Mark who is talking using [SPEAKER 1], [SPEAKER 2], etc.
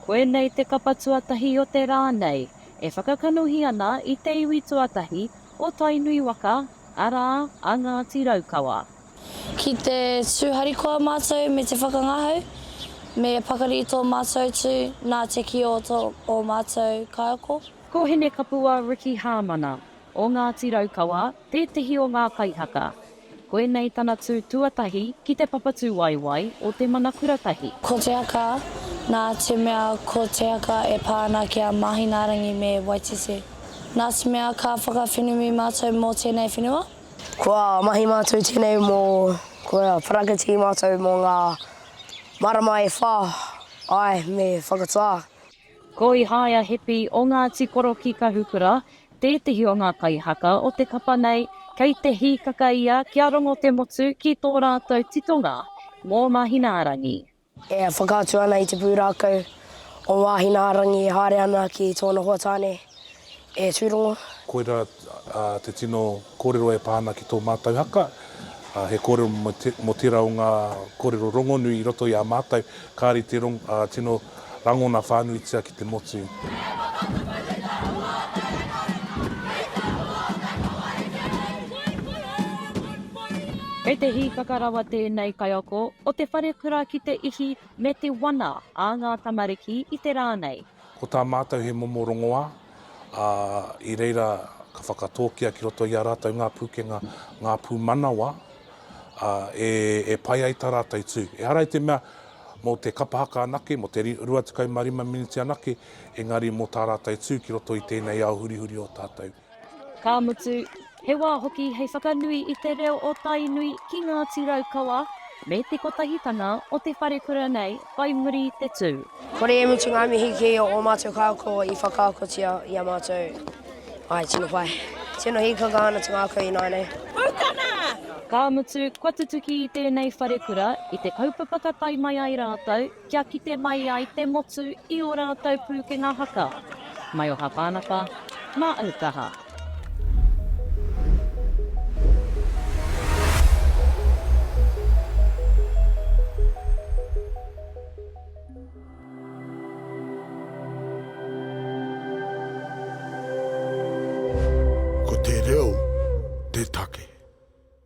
[SPEAKER 1] Koinei te kapa tuatahi o te rānei, e whakakanuhi ana i te iwi tuatahi o Tainui waka, arā a Ngāti Raukawa.
[SPEAKER 2] Ki te tūharikoa mātou me te whakangahau, me pakari tō mātou tū, nā te kioto o mātou kaioko.
[SPEAKER 1] Ko hene kapua Riki Hāmana, o Ngāti Raukawa, tētehi o ngā kaihaka. Koinei tana tū tuatahi ki te papatū waiwai o te Mana Kuratahi.
[SPEAKER 2] Ko te aka, nā te mea ko te aka e pāna kia mahinarangi me waitese. Nā te mea ka whakawhenumi mātou mō tēnei whenua.
[SPEAKER 3] Kua mahi mātou tēnei mō, kua parakati mātou mō ngā marama e whā, ai me whakatoa.
[SPEAKER 1] Ko i haia hepi o Ngāti Koro ki Kahukura, tētehi o ngā kaihaka o te kapa nei, kei te hikaka ia kia rongo te motu ki tō rātou titonga mō mahinarangi.
[SPEAKER 3] E whakātu ana i te pūrākau o mahinarangi e haere ana ki tōna huatāne e tūrongo.
[SPEAKER 4] Koira te tino kōrero e pāna ki tō mātou haka. He kōrero mo tira o ngā kōrero rongonui i roto i a mātou, kāri te tino rangona whānuitia ki te motu.
[SPEAKER 1] Kei te hikaka rawa tēnei kaioko o Te Wharekura ki te ihi me te wana a ngā tamariki i te rānei.
[SPEAKER 4] Ko tā mātou he momorongoa, i reira ka whakatōkia ki roto i a rātou ngā pūkenga, ngā pū manawa, e pai ai tā rātou tū. E harai te mea mō te kapa haka anake, mō te 25 miniti anake, engari mō tā rātou tū ki roto i tēnei au hurihuri o tātou.
[SPEAKER 1] Ka mutu, he wā hoki hei whakanui i te reo o Tainui ki Ngāti Raukawa, me te kotahitanga o Te Wharekura nei, whai muri te tū.
[SPEAKER 3] Kore e mutu ngā mihi ki o mātou kāko i whakākotia i a mātou. Ai, tino pai. Tino hikaka ana te ngāko i nānei.
[SPEAKER 1] Ka mutu, kua tutuki i tēnei wharekura i te kaupapaka tai mai ai rātou, kia kite mai ai te motu i o rātou pūkenga haka. Maioha Panapa, mā Aukaha.
[SPEAKER 5] Ko te reo, te take.